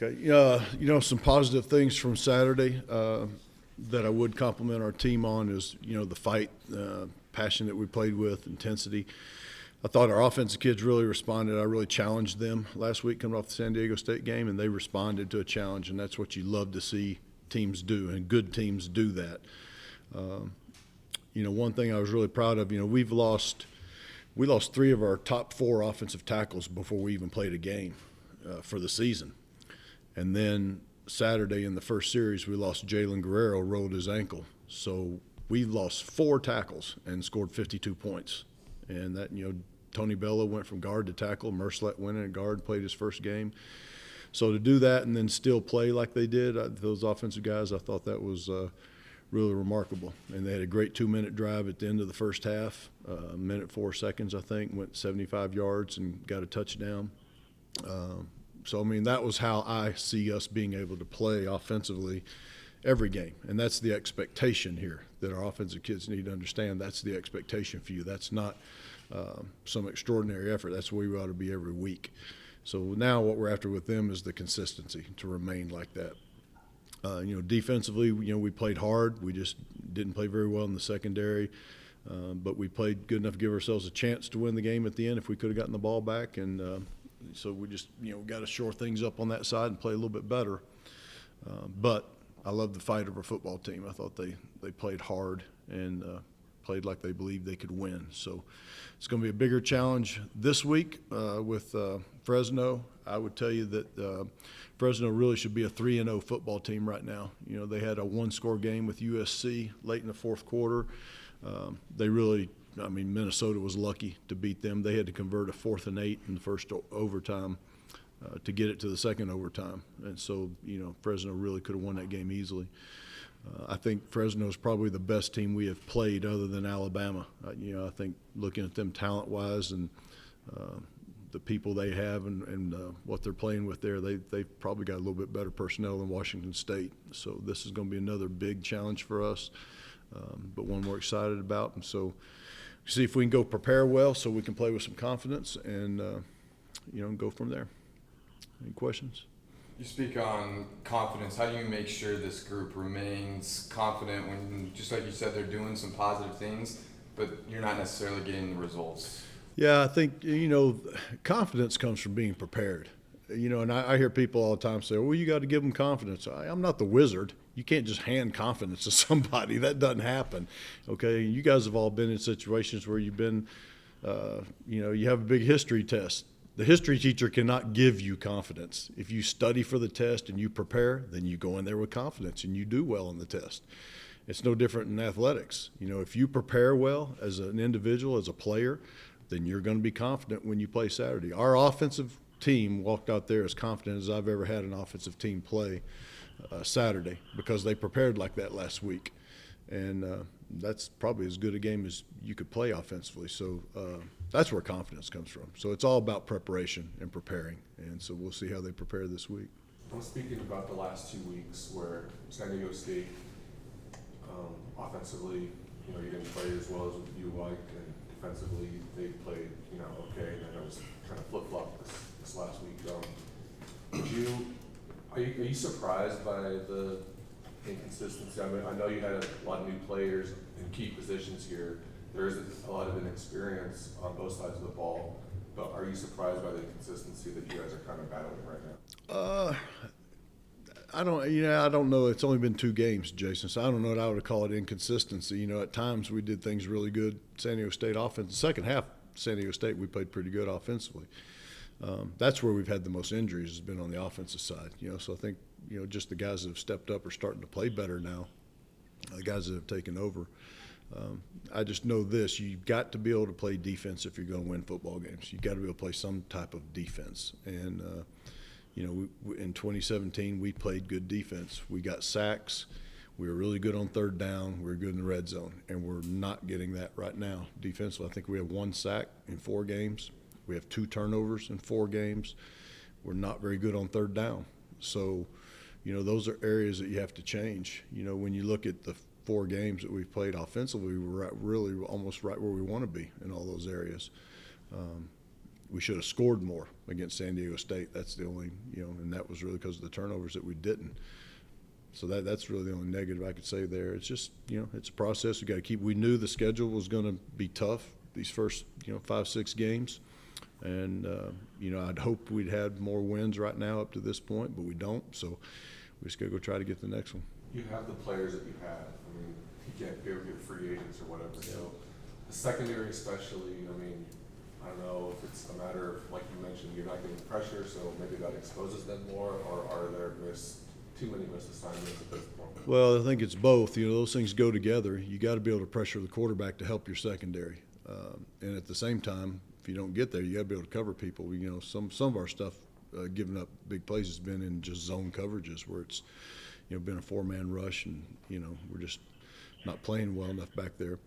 Okay, some positive things from Saturday that I would compliment our team on is, the fight, passion that we played with, intensity. I thought our offensive kids really responded. I really challenged them last week coming off the San Diego State game, and they responded to a challenge, and that's what you love to see teams do, and good teams do that. One thing I was really proud of, we lost 3 of our top 4 offensive tackles before we even played a game for the season. And then Saturday in the first series, we lost Jalen Guerrero, rolled his ankle. So we lost 4 tackles and scored 52 points. And that, Tony Bello went from guard to tackle. Merslett went in at guard, played his first game. So to do that and then still play like they did, those offensive guys, I thought that was really remarkable. And they had a great 2-minute drive at the end of the first half, a minute 4 seconds, I think, went 75 yards and got a touchdown. That was how I see us being able to play offensively every game. And that's the expectation here that our offensive kids need to understand. That's the expectation for you. That's not some extraordinary effort. That's where we ought to be every week. So now what we're after with them is the consistency to remain like that. Defensively, we played hard. We just didn't play very well in the secondary. But we played good enough to give ourselves a chance to win the game at the end if we could have gotten the ball back. And so we just, got to shore things up on that side and play a little bit better. But I love the fight of our football team. I thought they played hard and played like they believed they could win. So it's going to be a bigger challenge this week with Fresno. I would tell you that Fresno really should be a 3-0 football team right now. They had a 1-score game with USC late in the fourth quarter. Minnesota was lucky to beat them. They had to convert a 4th and 8 in the first overtime to get it to the second overtime. And so, Fresno really could have won that game easily. I think Fresno is probably the best team we have played other than Alabama. I think looking at them talent-wise and the people they have and what they're playing with there, they've probably got a little bit better personnel than Washington State. So this is going to be another big challenge for us, but one we're excited about. And so see if we can go prepare well so we can play with some confidence and, go from there. Any questions? You speak on confidence. How do you make sure this group remains confident when, just like you said, they're doing some positive things, but you're not necessarily getting the results? Yeah, I think, confidence comes from being prepared. And I hear people all the time say, well, you got to give them confidence. I'm not the wizard. You can't just hand confidence to somebody. That doesn't happen. Okay, you guys have all been in situations where you've been, you have a big history test. The history teacher cannot give you confidence. If you study for the test and you prepare, then you go in there with confidence and you do well on the test. It's no different in athletics. If you prepare well as an individual, as a player, then you're going to be confident when you play Saturday. Our offensive team walked out there as confident as I've ever had an offensive team play Saturday because they prepared like that last week. And that's probably as good a game as you could play offensively. So that's where confidence comes from. So it's all about preparation and preparing. And so we'll see how they prepare this week. I'm speaking about the last 2 weeks where San Diego State offensively, you didn't play as well as you liked, and defensively they played, okay. And then it was kind of flip-flop this last week. Are you surprised by the inconsistency? I know you had a lot of new players in key positions here. There is a lot of inexperience on both sides of the ball, but are you surprised by the inconsistency that you guys are kind of battling right now? I don't know. It's only been 2 games, Jason, so I don't know what I would call it inconsistency. At times we did things really good. San Diego State offense. The second half, San Diego State, we played pretty good offensively. That's where we've had the most injuries has been on the offensive side. So I think, just the guys that have stepped up are starting to play better now, the guys that have taken over. I just know this, you've got to be able to play defense if you're going to win football games. You've got to be able to play some type of defense. And, in 2017, we played good defense. We got sacks. We were really good on third down. We were good in the red zone. And we're not getting that right now defensively. I think we have 1 sack in 4 games. We have 2 turnovers in 4 games. We're not very good on third down. So, those are areas that you have to change. When you look at the 4 games that we've played offensively, we're really almost right where we want to be in all those areas. we should have scored more against San Diego State. That's the only, and that was really because of the turnovers that we didn't. So that's really the only negative I could say there. It's just, it's a process. We knew the schedule was going to be tough these first, 5-6 games. And, I'd hope we'd had more wins right now up to this point, but we don't. So we just got to go try to get the next one. You have the players that you had. I mean, you can't go get free agents or whatever. So the secondary especially, I don't know if it's a matter of, like you mentioned, you're not getting pressure, so maybe that exposes them more, or are there too many missed assignments at this point? Well, I think it's both. Those things go together. You got to be able to pressure the quarterback to help your secondary. And at the same time, if you don't get there, you got to be able to cover people. Some of our stuff giving up big plays has been in just zone coverages where it's, been a 4-man rush and, we're just not playing well enough back there.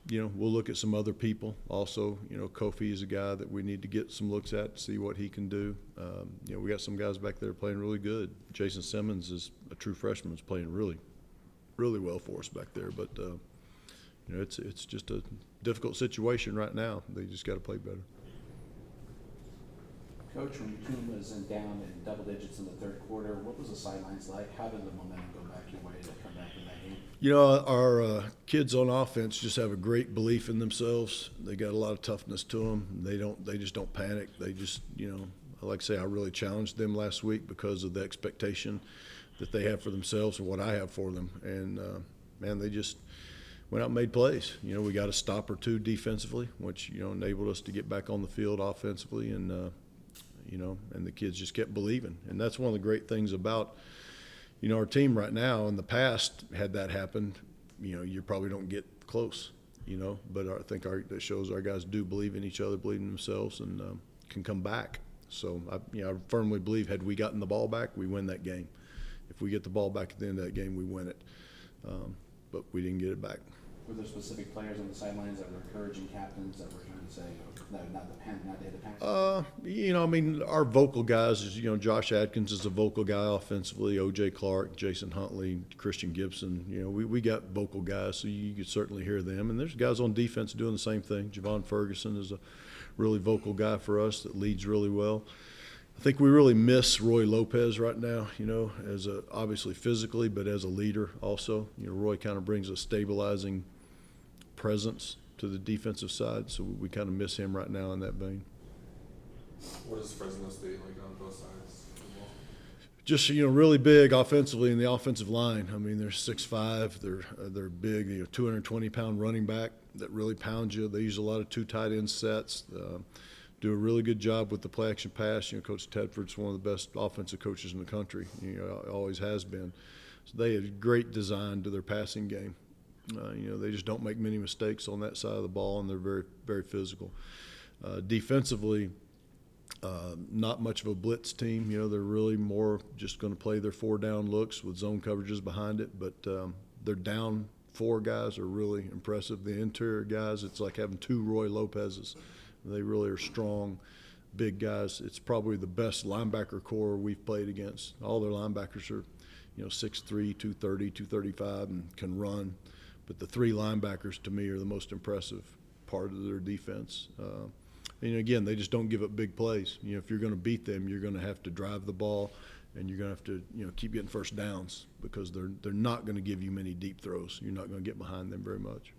We'll look at some other people also. Kofi is a guy that we need to get some looks at, see what he can do. We got some guys back there playing really good. Jason Simmons is a true freshman, is playing really, really well for us back there. But, it's just a difficult situation right now. They just got to play better. Coach, when your team was down in double digits in the third quarter, what was the sidelines like? How did the momentum go back your way to come back in that game? Our kids on offense just have a great belief in themselves. They got a lot of toughness to them. They just don't panic. They just, I like to say I really challenged them last week because of the expectation that they have for themselves and what I have for them. And, man, they just went out and made plays. We got a stop or two defensively, which, enabled us to get back on the field offensively. And, and the kids just kept believing. And that's one of the great things about, our team right now. In the past, had that happened, you probably don't get close, But I think that shows our guys do believe in each other, believe in themselves, and can come back. So, I firmly believe had we gotten the ball back, we win that game. If we get the ball back at the end of that game, we win it. But we didn't get it back. Were there specific players on the sidelines that were encouraging captains that were trying to say, no, not the day of the pass? Our vocal guys is, Josh Adkins is a vocal guy offensively, O.J. Clark, Jason Huntley, Christian Gibson. We got vocal guys, so you could certainly hear them. And there's guys on defense doing the same thing. Javon Ferguson is a really vocal guy for us that leads really well. I think we really miss Roy Lopez right now, as obviously physically, but as a leader also. Roy kind of brings a stabilizing presence to the defensive side, so we kind of miss him right now in that vein. What is Fresno State like on both sides of the ball? Just, really big offensively in the offensive line. They're 6'5", they're big, 220-pound running back that really pounds you. They use a lot of two tight end sets. Do a really good job with the play action pass. Coach Tedford's one of the best offensive coaches in the country. Always has been. So they have great design to their passing game. They just don't make many mistakes on that side of the ball, and they're very, very physical. Defensively, not much of a blitz team. They're really more just going to play their 4-down looks with zone coverages behind it. But their down 4 guys are really impressive. The interior guys, it's like having 2 Roy Lopez's. They really are strong, big guys. It's probably the best linebacker core we've played against. All their linebackers are, 6'3", 230, 235, and can run. But the 3 linebackers, to me, are the most impressive part of their defense. And, again, they just don't give up big plays. If you're going to beat them, you're going to have to drive the ball, and you're going to have to, keep getting first downs because they're not going to give you many deep throws. You're not going to get behind them very much.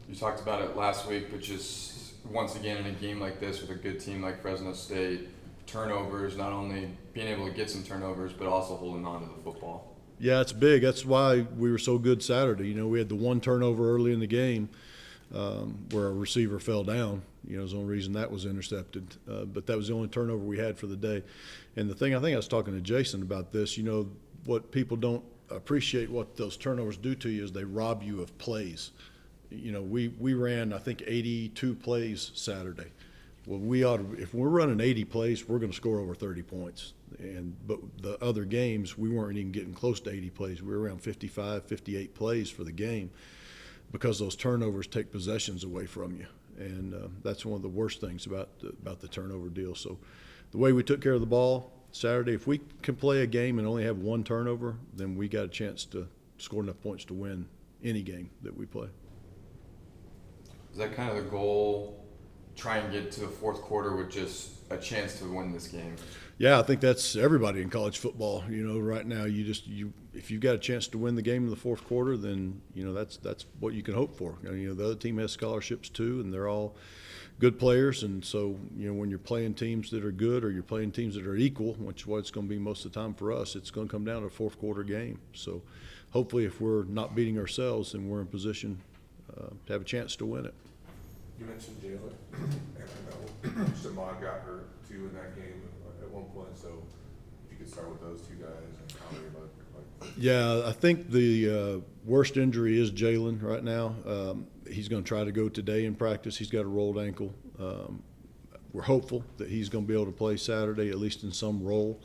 You talked about it last week, but just once again in a game like this with a good team like Fresno State, turnovers, not only being able to get some turnovers, but also holding on to the football. Yeah, it's big. That's why we were so good Saturday. We had the 1 turnover early in the game where a receiver fell down. It was the only reason that was intercepted. But that was the only turnover we had for the day. And the thing, I think I was talking to Jason about this, what people don't appreciate what those turnovers do to you is they rob you of plays. We ran, I think, 82 plays Saturday. Well, if we're running 80 plays, we're going to score over 30 points. But the other games, we weren't even getting close to 80 plays. We were around 55, 58 plays for the game because those turnovers take possessions away from you. And that's one of the worst things about the turnover deal. So the way we took care of the ball Saturday, if we can play a game and only have 1 turnover, then we got a chance to score enough points to win any game that we play. Is that kind of the goal, try and get to the fourth quarter with just a chance to win this game? Yeah, I think that's everybody in college football. Right now, if you've got a chance to win the game in the fourth quarter, then that's what you can hope for. The other team has scholarships too, and they're all good players. And so when you're playing teams that are good, or you're playing teams that are equal, which is what it's going to be most of the time for us, it's going to come down to a fourth quarter game. So hopefully, if we're not beating ourselves, then we're in position to have a chance to win it. You mentioned Jalen, and I know Shamad got hurt too in that game at one point, so if you could start with those two guys and how they look like. Yeah, I think the worst injury is Jalen right now. He's going to try to go today in practice. He's got a rolled ankle. We're hopeful that he's going to be able to play Saturday, at least in some role.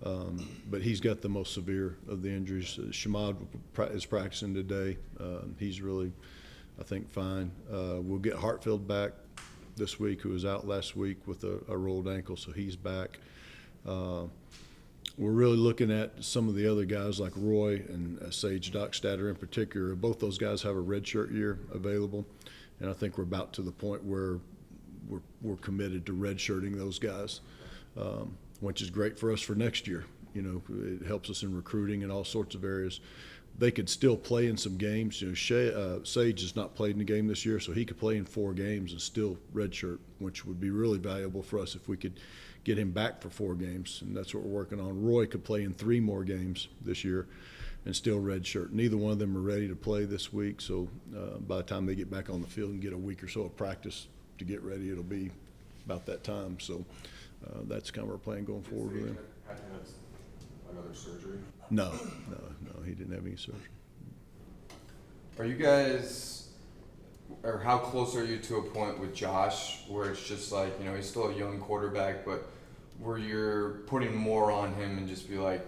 But he's got the most severe of the injuries. Shamad is practicing today. He's really, I think, fine. We'll get Hartfield back this week, who was out last week with a rolled ankle, so he's back. We're really looking at some of the other guys like Roy and Sage Dockstader in particular. Both those guys have a redshirt year available, and I think we're about to the point where we're committed to redshirting those guys, which is great for us for next year. It helps us in recruiting and all sorts of areas. They could still play in some games. Sage has not played in a game this year, so he could play in 4 games and still redshirt, which would be really valuable for us if we could get him back for 4 games, and that's what we're working on. Roy could play in 3 more games this year and still redshirt. Neither one of them are ready to play this week, so by the time they get back on the field and get a week or so of practice to get ready, it'll be about that time. So that's kind of our plan going forward with him. Had to have another surgery? No, he didn't have any surgery. Are you guys, or how close are you to a point with Josh where it's just like, he's still a young quarterback, but where you're putting more on him and just be like,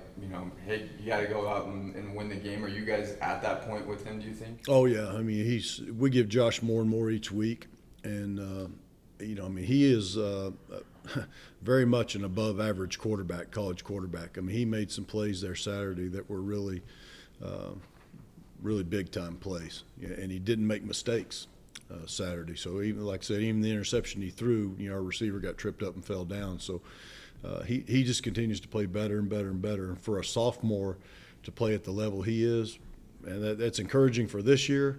hey, you got to go out and win the game? Are you guys at that point with him, do you think? Oh, yeah. I mean, we give Josh more and more each week. And, he is very much an above-average quarterback, college quarterback. I mean, he made some plays there Saturday that were really, really big-time plays. And he didn't make mistakes Saturday. So, even like I said, even the interception he threw, our receiver got tripped up and fell down. So, he just continues to play better and better and better. And for a sophomore to play at the level he is, and that's encouraging for this year.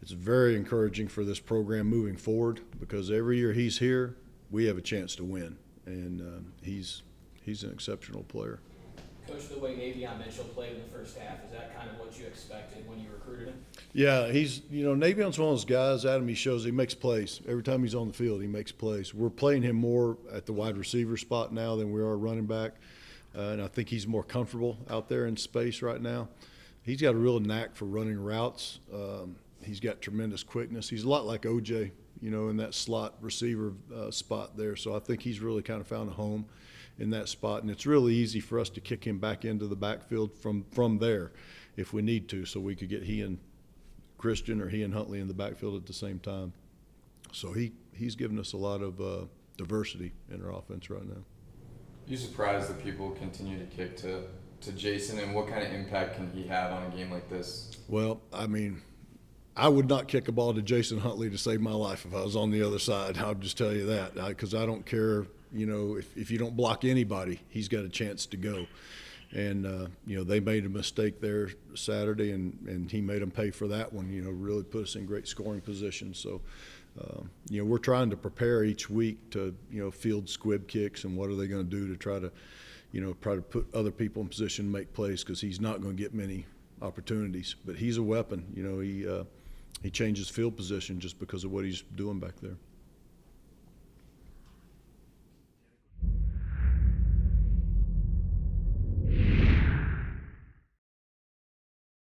It's very encouraging for this program moving forward, because every year he's here, we have a chance to win, and he's an exceptional player. Coach, the way Navion Mitchell played in the first half, is that kind of what you expected when you recruited him? Yeah, Navion's one of those guys, Adam, he makes plays. Every time he's on the field, he makes plays. We're playing him more at the wide receiver spot now than we are running back, and I think he's more comfortable out there in space right now. He's got a real knack for running routes. He's got tremendous quickness. He's a lot like OJ, in that slot receiver spot there. So I think he's really kind of found a home in that spot. And it's really easy for us to kick him back into the backfield from there if we need to, so we could get he and Christian or he and Huntley in the backfield at the same time. So he's given us a lot of diversity in our offense right now. You surprised that people continue to kick to Jason, and what kind of impact can he have on a game like this? Well, I mean, I would not kick a ball to Jason Huntley to save my life if I was on the other side. I'll just tell you that, because I don't care, if you don't block anybody, he's got a chance to go. And, they made a mistake there Saturday, and he made them pay for that one, really put us in great scoring position. So, we're trying to prepare each week to, field squib kicks and what are they going to do to try to put other people in position to make plays, because he's not going to get many opportunities. But he's a weapon. He changes field position just because of what he's doing back there.